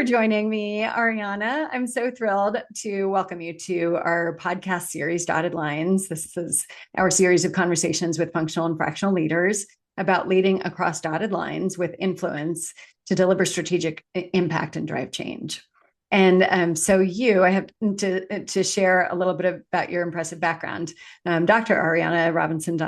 for joining me, Ariana. I'm so thrilled to welcome you to our podcast series, Dotted Lines. This is our series of conversations with functional and fractional leaders about leading across dotted lines with influence to deliver strategic impact and drive change. And I have to share a little bit about your impressive background. Dr. Ariana Robinson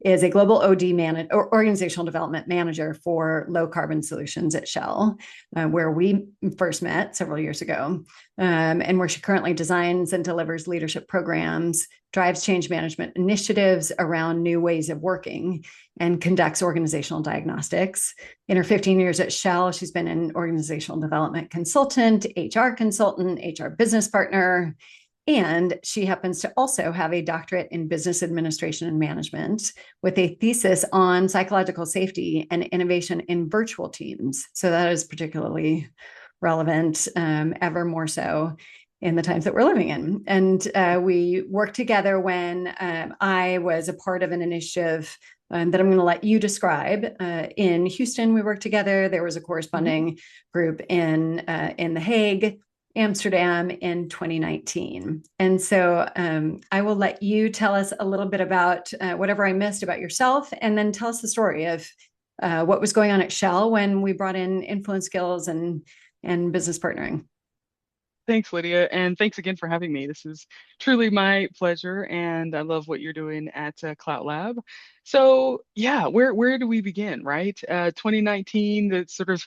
is a global or organizational development manager for low carbon solutions at Shell, where we first met several years ago, and where she currently designs and delivers leadership programs, drives change management initiatives around new ways of working, and conducts organizational diagnostics. In her 15 years at Shell, she's been an organizational development consultant, HR consultant, HR business partner, and she happens to also have a doctorate in business administration and management with a thesis on psychological safety and innovation in virtual teams. So that is particularly relevant, ever more so in the times that we're living in. And we worked together when I was a part of an initiative that I'm going to let you describe. In Houston, we worked together. There was a corresponding group in The Hague, Amsterdam in 2019. And so I will let you tell us a little bit about whatever I missed about yourself, and then tell us the story of what was going on at Shell when we brought in influence skills and business partnering. Thanks, Lydia, and thanks again for having me. This is truly my pleasure, and I love what you're doing at Cloud Lab. So, yeah, where do we begin, right? 2019, that sort of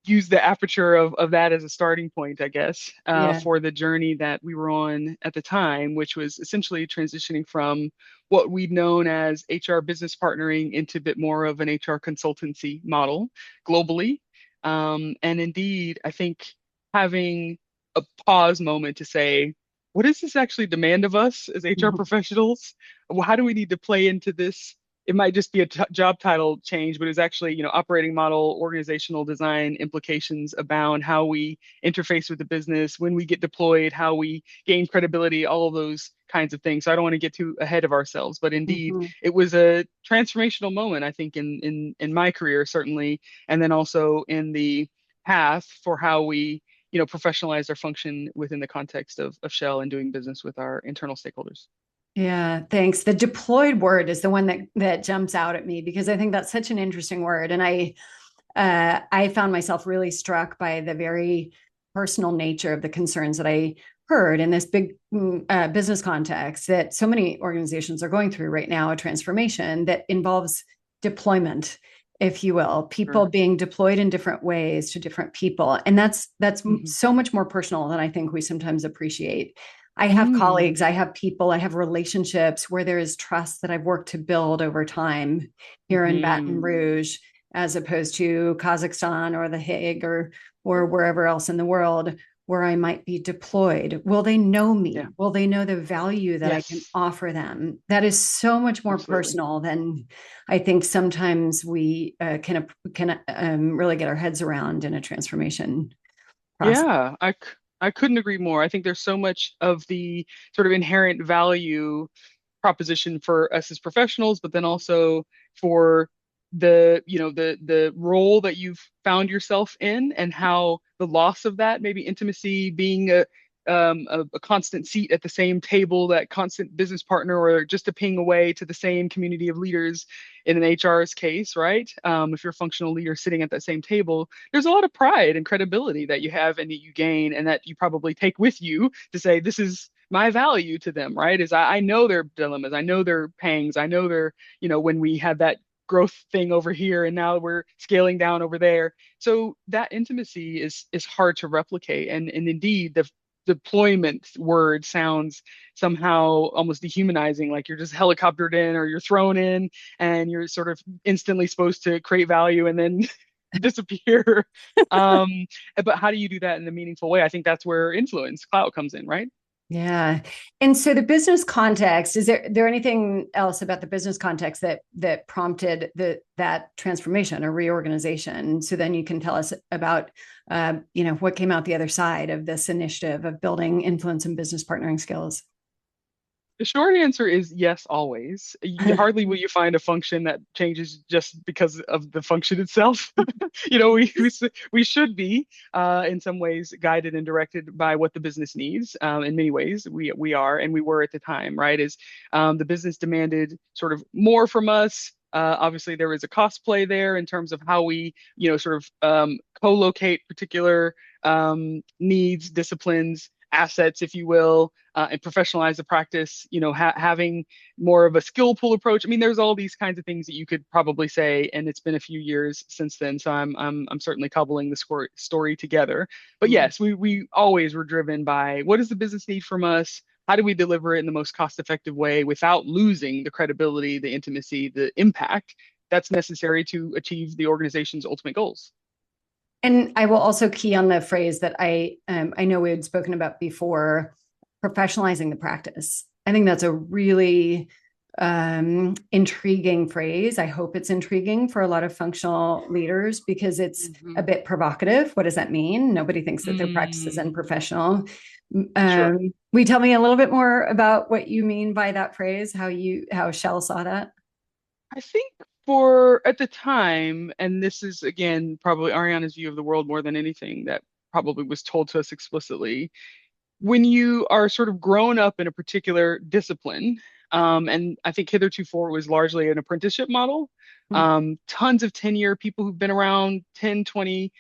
use the aperture of that as a starting point, I guess, Yeah. for the journey that we were on at the time, which was essentially transitioning from what we'd known as HR business partnering into a bit more of an HR consultancy model globally. And indeed, I think having a pause moment to say, what does this actually demand of us as HR professionals? Well, how do we need to play into this? It might just be a job title change, but it's actually, operating model, organizational design implications abound, how we interface with the business, when we get deployed, how we gain credibility, all of those kinds of things. So I don't want to get too ahead of ourselves, but indeed, Mm-hmm. it was a transformational moment, I think, in my career, certainly, and then also in the path for how we professionalize our function within the context of Shell and doing business with our internal stakeholders. Yeah, thanks. The deployed word is the one that jumps out at me because I think that's such an interesting word, and I found myself really struck by the very personal nature of the concerns that I heard in this big business context that so many organizations are going through right now, a transformation that involves deployment, if you will, people Sure. being deployed in different ways to different people. And that's Mhm. so much more personal than I think we sometimes appreciate. I have Mm, colleagues, I have people, I have relationships where there is trust that I've worked to build over time here in Baton mhm. Rouge, as opposed to Kazakhstan or The Hague or wherever else in the world where I might be deployed. Will they know Yeah. me? Will they know the value that I can Yes, offer them? That is so much more absolutely. personal than I think sometimes we can really get our heads around in a transformation process. Yeah, I couldn't agree more. I think there's so much of the sort of inherent value proposition for us as professionals, but then also for the role that you've found yourself in and how the loss of that, maybe intimacy, being a constant seat at the same table, that constant business partner, or just a ping away to the same community of leaders in an HR's case, right? If you're a functional leader sitting at that same table, there's a lot of pride and credibility that you have and that you gain and that you probably take with you to say, this is my value to them, right? Is I know their dilemmas, I know their pangs, I know their, when we had that growth thing over here and now we're scaling down over there. So that intimacy is hard to replicate. And indeed the deployment word sounds somehow almost dehumanizing, like you're just helicoptered in or you're thrown in and you're sort of instantly supposed to create value and then disappear. Um, but how do you do that in a meaningful way? I think that's where influence clout comes in, right? Yeah. And so the business context, is there anything else about the business context that prompted that transformation or reorganization? So then you can tell us about what came out the other side of this initiative of building influence and business partnering skills. The short answer is yes, always. Hardly will you find a function that changes just because of the function itself. We should be in some ways guided and directed by what the business needs. In many ways, we are, and we were at the time, right? As the business demanded sort of more from us. Obviously, there was a cost play there in terms of how we, sort of co-locate particular needs, disciplines, assets, if you will, and professionalize the practice, having more of a skill pool approach. I mean, there's all these kinds of things that you could probably say, and it's been a few years since then, so I'm certainly cobbling the story together. But Mm. yes, we always were driven by what does the business need from us? How do we deliver it in the most cost-effective way without losing the credibility, the intimacy, the impact that's necessary to achieve the organization's ultimate goals? And I will also key on the phrase that I know we had spoken about before, professionalizing the practice. I think that's a really intriguing phrase. I hope it's intriguing for a lot of functional leaders because it's a Mhm. bit provocative. What does that mean? Nobody thinks that their practice is Mm, unprofessional. sure. Will you tell me a little bit more about what you mean by that phrase? How Shell saw that? I think for at the time, and this is again probably Ariana's view of the world more than anything that probably was told to us explicitly, when you are sort of grown up in a particular discipline, and I think hitherto it was largely an apprenticeship model, tons of tenure, people who've been around 10, 20,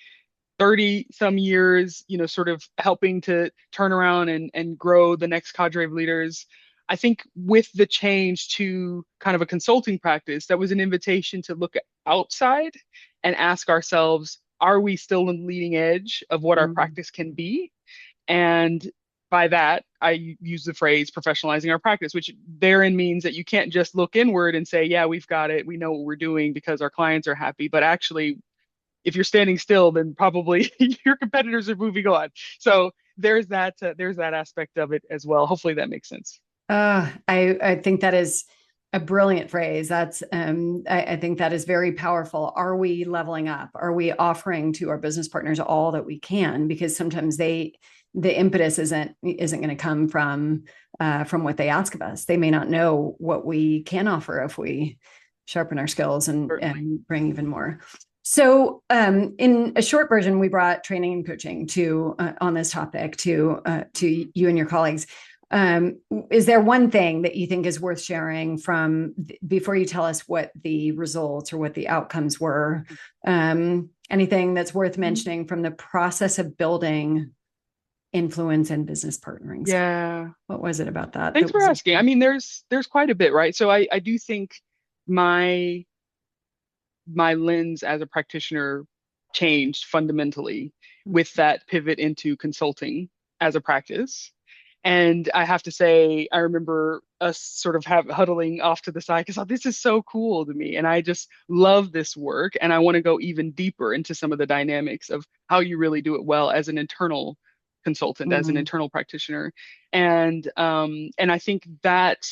30 some years, sort of helping to turn around and grow the next cadre of leaders. I think with the change to kind of a consulting practice, that was an invitation to look outside and ask ourselves, are we still in the leading edge of what our Mm. practice can be? And by that, I use the phrase professionalizing our practice, which therein means that you can't just look inward and say, yeah, we've got it. We know what we're doing because our clients are happy. But actually, if you're standing still, then probably your competitors are moving on. So there's that aspect of it as well. Hopefully that makes sense. I think that is a brilliant phrase. I think that is very powerful. Are we leveling up? Are we offering to our business partners all that we can? Because sometimes the impetus isn't going to come from what they ask of us. They may not know what we can offer if we sharpen our skills Certainly. and bring even more. So, in a short version, we brought training and coaching to on this topic to you and your colleagues. Is there one thing that you think is worth sharing from before you tell us what the results or what the outcomes were? Anything that's worth mentioning from the process of building influence and business partnering skills? Yeah. What was it about that Thanks that for was? asking. I mean, there's quite a bit, right? So I do think my my lens as a practitioner changed fundamentally with that pivot into consulting as a practice. And I have to say, I remember us sort of huddling off to the side because, oh, this is so cool to me. And I just love this work. And I want to go even deeper into some of the dynamics of how you really do it well as an internal consultant, as an Mm, internal practitioner. And I think that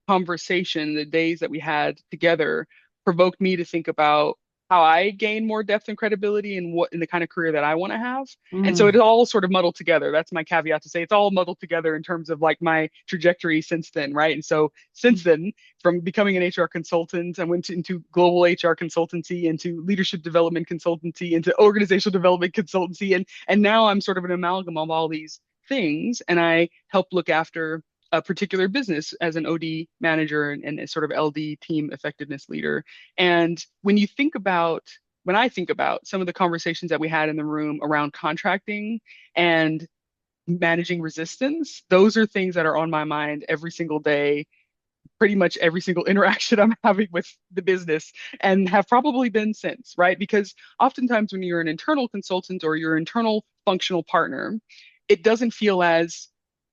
conversation, the days that we had together, provoked me to think about how I gain more depth and credibility in what in the kind of career that I want to have. And so it mm, all sort of muddled together. That's my caveat to say it's all muddled together in terms of like my trajectory since then, right? And so since then, from becoming an HR consultant, I went into global HR consultancy, into leadership development consultancy, into organizational development consultancy, and now I'm sort of an amalgam of all these things, and I help look after a particular business as an OD manager and a sort of LD team effectiveness leader. And when I think about some of the conversations that we had in the room around contracting and managing resistance, those are things that are on my mind every single day, pretty much every single interaction I'm having with the business, and have probably been since, right? Because oftentimes when you're an internal consultant or your internal functional partner, it doesn't feel as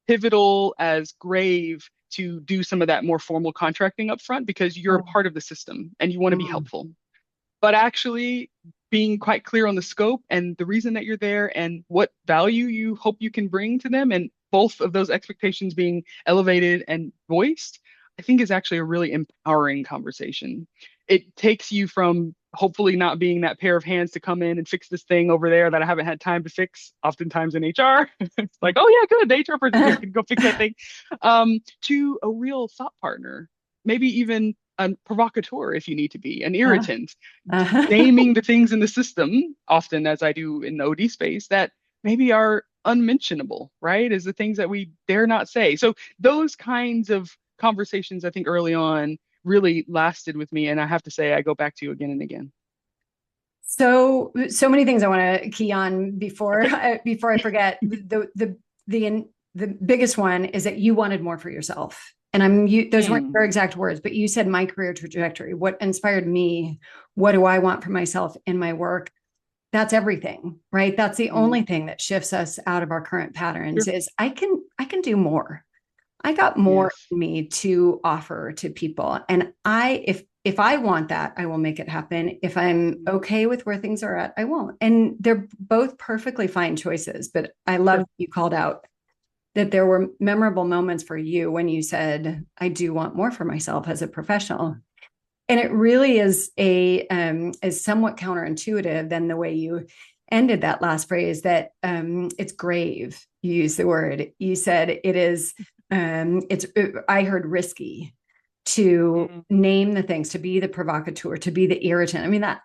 pivotal, as grave to do some of that more formal contracting up front because you're a mm, part of the system and you want to be mm, helpful. But actually being quite clear on the scope and the reason that you're there and what value you hope you can bring to them, and both of those expectations being elevated and voiced, I think is actually a really empowering conversation. It takes you from hopefully not being that pair of hands to come in and fix this thing over there that I haven't had time to fix, oftentimes in HR. It's like, oh yeah, good, the HR person's here, can go fix that thing. To a real thought partner, maybe even a provocateur if you need to be, an Uh, irritant, uh, naming the things in the system, often as I do in the OD space, that maybe are unmentionable, right? Is the things that we dare not say. So those kinds of conversations, I think early on really lasted with me. And I have to say, I go back to again and again. so many things I want to key on Okay. before I forget. The biggest one is that you wanted more for yourself. And those weren't Mm, your exact words, but you said my career trajectory, what inspired me, what do I want for myself in my work? That's everything, right? That's the mm, only thing that shifts us out of our current patterns sure. is I can do more. I got more Yes. in me to offer to people. And if I want that, I will make it happen. If I'm Mm, okay with where things are at, I won't. And they're both perfectly fine choices. But I love sure. that you called out that there were memorable moments for you when you said, I do want more for myself as a professional. And it really is somewhat counterintuitive than the way you ended that last phrase that it's grave. You use the word. You said it is it's I heard risky to Mm, name the things, to be the provocateur, to be the irritant. I mean that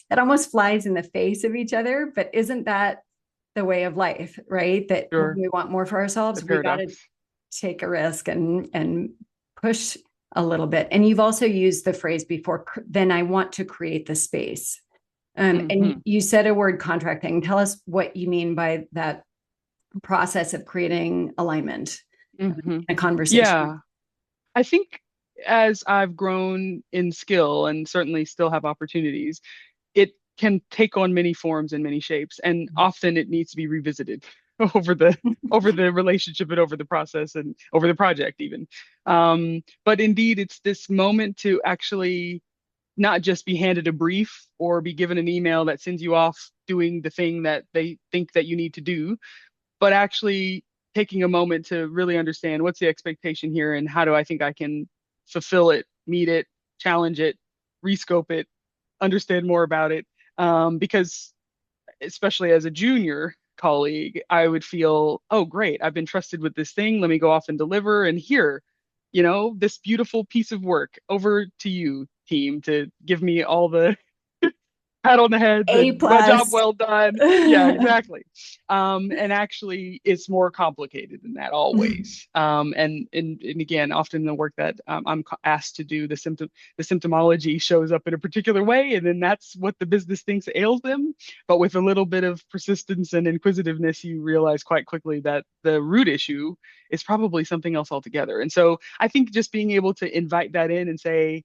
that almost flies in the face of each other, but isn't that the way of life, right? That when sure. we want more for The ourselves, we got to paradox. take a risk and push a little bit. And you've also used the phrase before, then I want to create the space. And Hmm. you said a word contracting. Tell us what you mean by that process of creating alignment Hmm. in a conversation. Yeah. I think as I've grown in skill and certainly still have opportunities, it can take on many forms and many shapes, and often it needs to be revisited over the relationship and over the process and over the project even. But indeed, it's this moment to actually not just be handed a brief or be given an email that sends you off doing the thing that they think that you need to do, but actually taking a moment to really understand what's the expectation here and how do I think I can fulfill it, meet it, challenge it, rescope it, understand more about it. Because especially as a junior colleague, I would feel, oh, great, I've been trusted with this thing. Let me go off and deliver. And here, this beautiful piece of work over to you, team, to give me all the pat on the head, A my job plus. well done. Yeah, exactly. And actually, it's more complicated than that always. And again, often the work that I'm asked to do, the symptomology shows up in a particular way, and then that's what the business thinks ails them. But with a little bit of persistence and inquisitiveness, you realize quite quickly that the root issue is probably something else altogether. And so I think just being able to invite that in and say,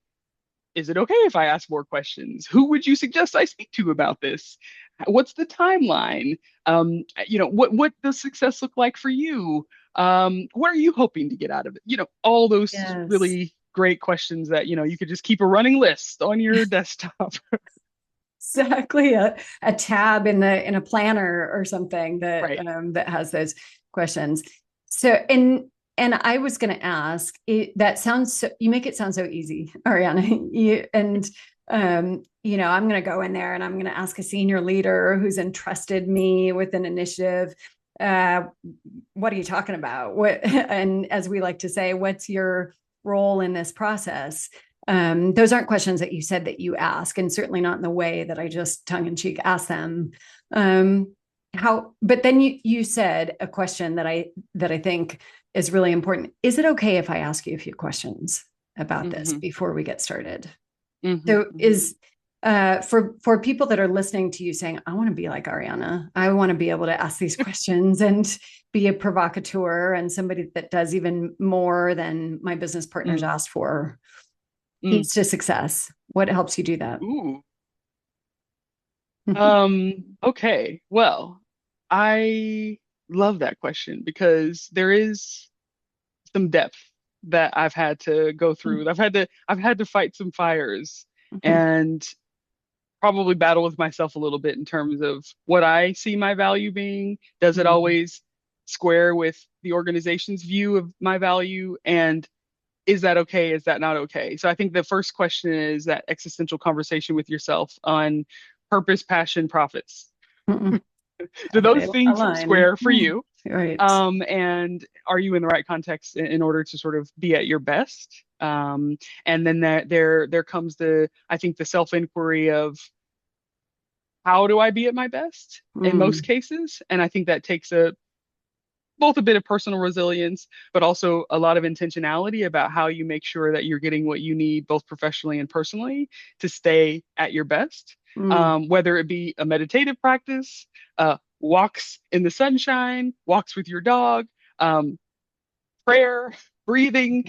is it okay if I ask more questions? Who would you suggest I speak to about this? What's the timeline? What does success look like for you? What are you hoping to get out of it? All those Yes. really great questions that, you could just keep a running list on your desktop. Exactly. A tab in a planner or something Right. that has those questions. So and I was going to ask that sounds you make it sound so easy, Ariana. I'm going to go in there and I'm going to ask a senior leader who's entrusted me with an initiative. Uh, what are you talking about? What and as we like to say, what's your role in this process? Those aren't questions that you said that you ask, and certainly not in the way that I just tongue in cheek ask them. Um, but then you said a question that I think is really important. Is it okay if I ask you a few questions about this Hmm. before we get started? Hmm. So Hmm. is for people that are listening to you saying, I want to be like Ariana, I want to be able to ask these questions and be a provocateur and somebody that does even more than my business partners Mm, asked for mm. keys to success. What helps you do that? Ooh. Okay. Well, I love that question because there is some depth that I've had to go through. I've had to fight some fires and probably battle with myself a little bit in terms of what I see my value being. Does it always square with the organization's view of my value? And is that okay? Is that not okay? So I think the first question is that existential conversation with yourself on purpose, passion, profits. Mm-mm. Do They those things align. square for you? Right. And are you in the right context in order to sort of be at your best? And then there comes I think the self-inquiry of how do I be at my best in most Mm. cases? And I think that takes both a bit of personal resilience, but also a lot of intentionality about how you make sure that you're getting what you need, both professionally and personally, to stay at your best. Mm. Whether it be a meditative practice, walks in the sunshine, walks with your dog, um, prayer, breathing.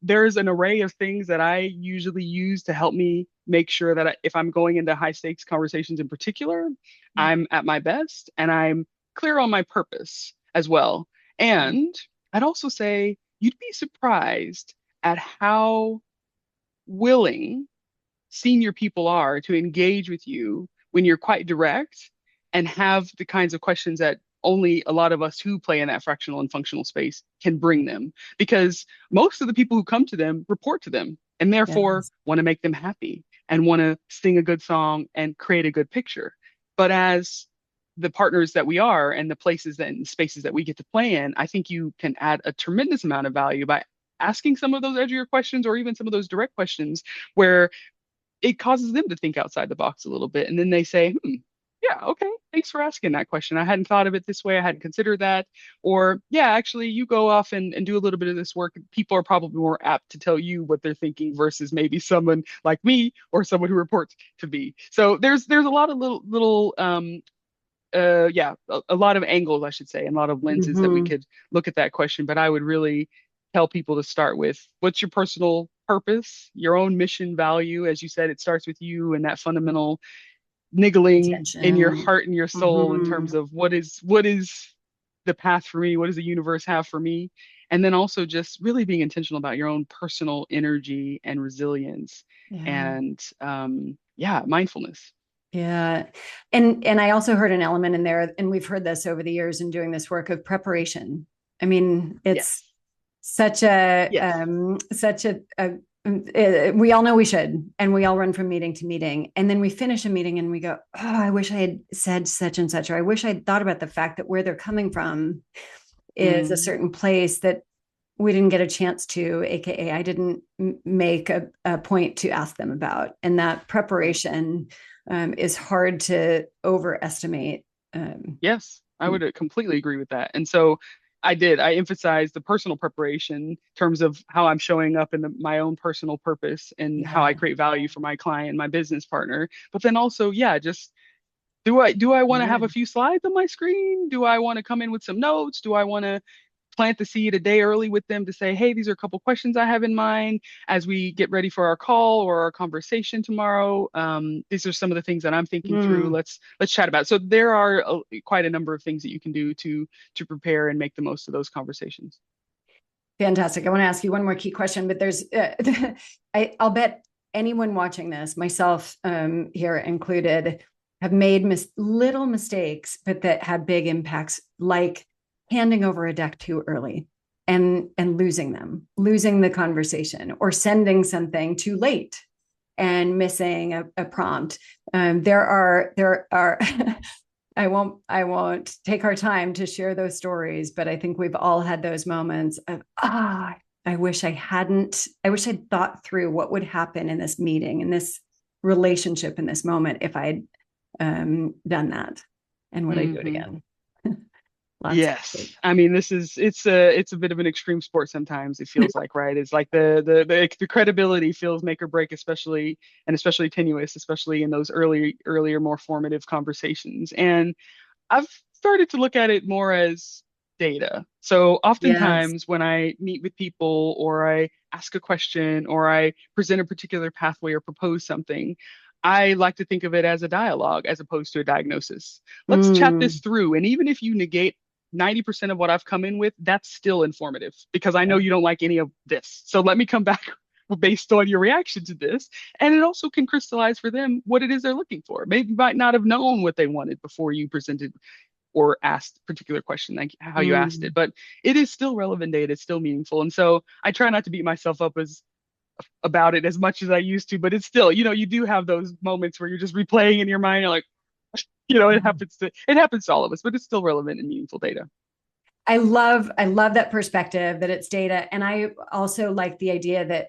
There's an array of things that I usually use to help me make sure that if I'm going into high stakes conversations in particular, I'm at my best and I'm clear on my purpose as well. And I'd also say you'd be surprised at how willing senior people are to engage with you when you're quite direct and have the kinds of questions that only a lot of us who play in that fractional and functional space can bring them. Because most of the people who come to them report to them and therefore Yes. want to make them happy and want to sing a good song and create a good picture. But as the partners that we are and the places and spaces that we get to play in, I think you can add a tremendous amount of value by asking some of those edgier questions or even some of those direct questions where it causes them to think outside the box a little bit. And then they say, yeah, okay, thanks for asking that question. I hadn't thought of it this way. I hadn't considered that. Or, yeah, actually, you go off and do a little bit of this work. People are probably more apt to tell you what they're thinking versus maybe someone like me or someone who reports to me. So there's a lot of little yeah, a lot of angles, I should say, and a lot of lenses that we Hmm. could look at that question. But I would really tell people to start with what's your personal purpose, your own mission value. As you said, it starts with you and that fundamental niggling in your Intention. heart and your soul in Hmm. terms of what is the path for me? What does the universe have for me? And then also just really being intentional about your own personal energy and resilience Yeah. and yeah, mindfulness. Yeah. And I also heard an element in there, and we've heard this over the years in doing this work of preparation. I mean, it's Yes. Yes. such we all know we should, and we all run from meeting to meeting. And then we finish a meeting and we go, oh, I wish I had said such and such, or I wish I'd thought about the fact that where they're coming from is a Mm, certain place that we didn't get a chance to, aka I didn't make a point to ask them about. And that right. preparation is hard to overestimate. um, Yes, I would completely agree with that. And so I emphasized the personal preparation in terms of how I'm showing up in my own personal purpose and how I yeah. create value for my client, my business partner. But then also, yeah, just do I want to have a Good. few slides on my screen? Do I want to come in with some notes? Do I want to plant the seed a day early with them to say, hey, these are a couple questions I have in mind as we get ready for our call or our conversation tomorrow. These are some of the things that I'm thinking through. Mm, Let's chat about. It. So there are quite a number of things that you can do to prepare and make the most of those conversations. fantastic. I want to ask you one more key question, but there's I'll bet anyone watching this, myself here included, have made little mistakes, but that had big impacts, like handing over a deck too early and losing the conversation, or sending something too late and missing a prompt. There are I won't take our time to share those stories, but I think we've all had those moments of I wish I'd thought through what would happen in this meeting, in this relationship, in this moment, if I'd done that, and would I do it Hmm. again? Lots of Yes. I mean, it's a bit of an extreme sport sometimes, it feels like, right? It's like the credibility feels make or break, especially tenuous, especially in those earlier, more formative conversations. And I've started to look at it more as data. So yes. oftentimes when I meet with people or I ask a question or I present a particular pathway or propose something, I like to think of it as a dialogue as opposed to a diagnosis. Let's chat Mm, this through. And even if you negate 90% of what I've come in with, that's still informative because I know yeah. you don't like any of this. So let me come back based on your reaction to this. And it also can crystallize for them what it is they're looking for. Maybe you might not have known what they wanted before you presented or asked particular question, like how you asked Mm. it. But it is still relevant data, it's still meaningful. And so I try not to beat myself up as about it as much as I used to, but it's still, you do have those moments where you're just replaying in your mind, you're like, it happens to all of us, but it's still relevant and meaningful data. I love that perspective that it's data, and I also like the idea that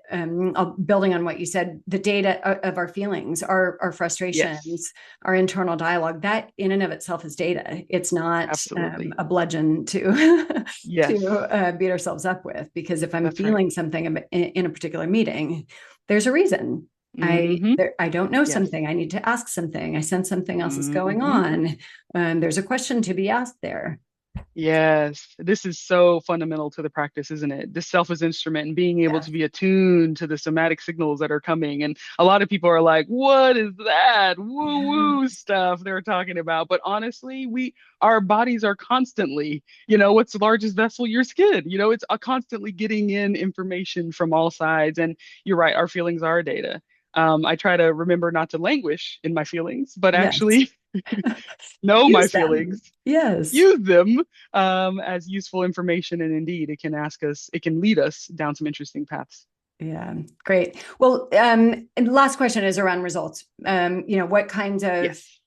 building on what you said, the data of our feelings, our Yes, frustrations, our internal dialogue, that in and of itself is data. It's not absolutely. a bludgeon to Yes, beat ourselves up with. Because if I'm that's right. feeling something in a particular meeting, there's a reason. Hmm. I don't know Yes. something. I need to ask something. I sense something else is going Hmm. on. There's a question to be asked there. Yes, this is so fundamental to the practice, isn't it? This self as instrument and being able to Yes. be attuned to the somatic signals that are coming. And a lot of people are like, what is that woo woo stuff they're talking about? But honestly, our bodies are constantly, what's the largest vessel? Your skin. It's constantly getting in information from all sides. And you're right, our feelings are data. I try to remember not to languish in my feelings, but Yes. actually know my Use them. feelings, Yes. use them as useful information. And indeed, it can lead us down some interesting paths. Yeah. Great. Well, and the last question is around results. What kinds of Yes.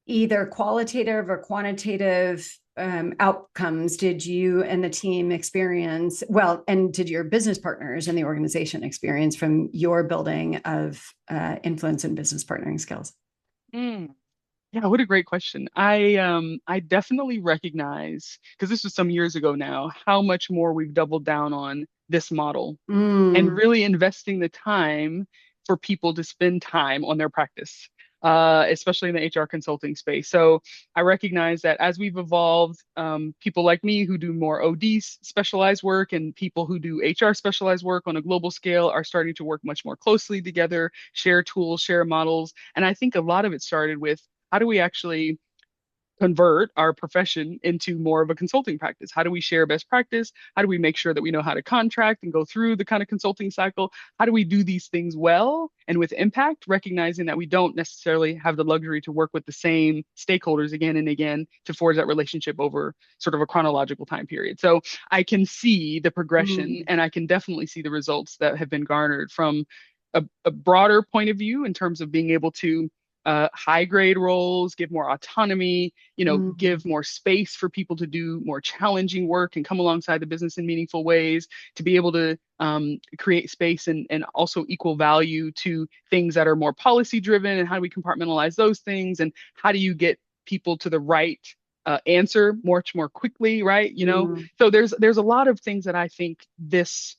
either qualitative or quantitative outcomes did you and the team experience? Well, and did your business partners and the organization experience from your building of influence and business partnering skills? Mm. Yeah, what a great question. I definitely recognize, because this was some years ago now, how much more we've doubled down on this model and Mm, really investing the time for people to spend time on their practice, especially in the HR consulting space. So I recognize that as we've evolved, people like me who do more OD specialized work and people who do HR specialized work on a global scale are starting to work much more closely together, share tools, share models. And I think a lot of it started with how do we actually convert our profession into more of a consulting practice? How do we share best practice? How do we make sure that we know how to contract and go through the kind of consulting cycle? How do we do these things well and with impact, recognizing that we don't necessarily have the luxury to work with the same stakeholders again and again to forge that relationship over sort of a chronological time period? So I can see the progression mm, and I can definitely see the results that have been garnered from a broader point of view in terms of being able to high grade roles, give more autonomy, mm, give more space for people to do more challenging work and come alongside the business in meaningful ways, to be able to create space and also equal value to things that are more policy driven, and how do we compartmentalize those things, and how do you get people to the right answer much more quickly, right? mm. So there's a lot of things that I think this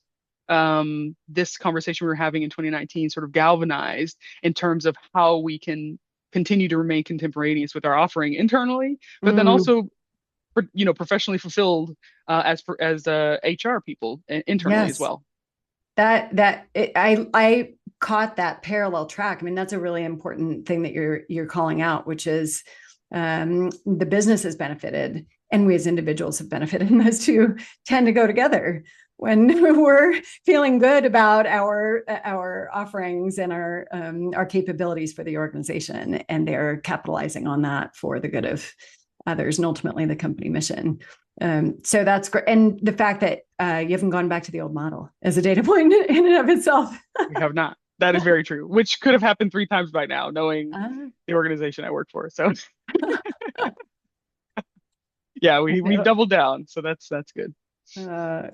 conversation we were having in 2019 sort of galvanized in terms of how we can continue to remain contemporaneous with our offering internally, but then Mm. also, professionally fulfilled as HR people internally as Yes. well. I caught that parallel track. I mean, that's a really important thing that you're calling out, which is the business has benefited, and we as individuals have benefited, and those two tend to go together. When we're feeling good about our offerings and our capabilities for the organization, and they're capitalizing on that for the good of others and ultimately the company mission. So that's great. And the fact that you haven't gone back to the old model as a data point in and of itself. We have not. That is very true, which could have happened 3 times by now, knowing uh, the organization I work for. So yeah, we've no, doubled down. So that's good.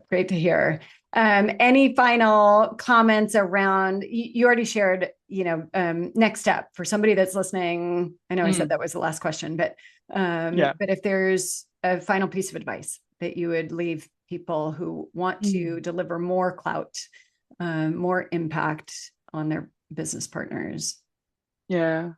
great to hear. Any final comments around? You already shared, next step for somebody that's listening. I know I said Mm, that was the last question, but yeah. if there's a final piece of advice that you would leave people who want to Mm, deliver more clout, more impact on their business partners. yeah.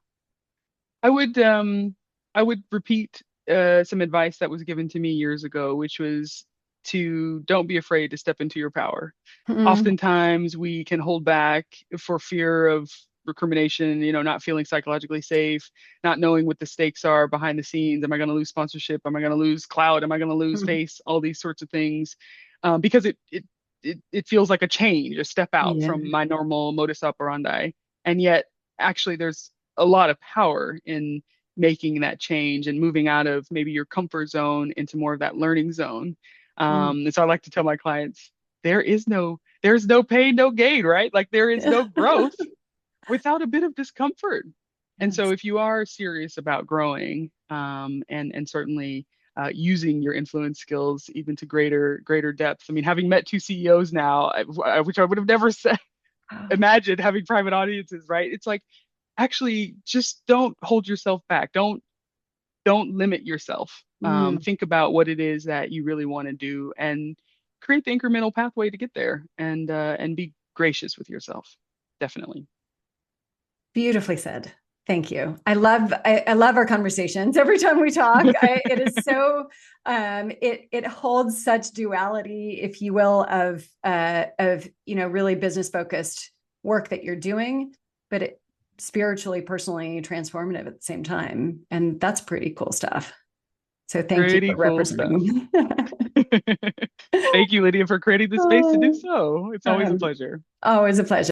I would repeat some advice that was given to me years ago, which was to don't be afraid to step into your power. Mm, Oftentimes we can hold back for fear of recrimination, not feeling psychologically safe, not knowing what the stakes are behind the scenes. Am I going to lose sponsorship? Am I going to lose clout? Am I going to lose mm, face? All these sorts of things, because it feels like a change, a step out yeah. from my normal modus operandi, and yet actually there's a lot of power in making that change and moving out of maybe your comfort zone into more of that learning zone. Mm. And so I like to tell my clients, there's no pain, no gain, right? Like there is no growth without a bit of discomfort. And so Yes. if you are serious about growing, and certainly using your influence skills even to greater depth. I mean, having met two CEOs now, which I would have never said, imagined having private audiences, right? It's like actually just don't hold yourself back. Don't limit yourself. Mm. Think about what it is that you really want to do and create the incremental pathway to get there and be gracious with yourself. Definitely. Beautifully said. Thank you. I love our conversations. Every time we talk, it is so it holds such duality, if you will, of really business focused work that you're doing, but it spiritually, personally transformative at the same time, and that's pretty cool stuff. So thank you Pretty for cool stuff. representing. Thank you, Lydia, for creating the space to do Oh, so. It's always a pleasure. always a pleasure.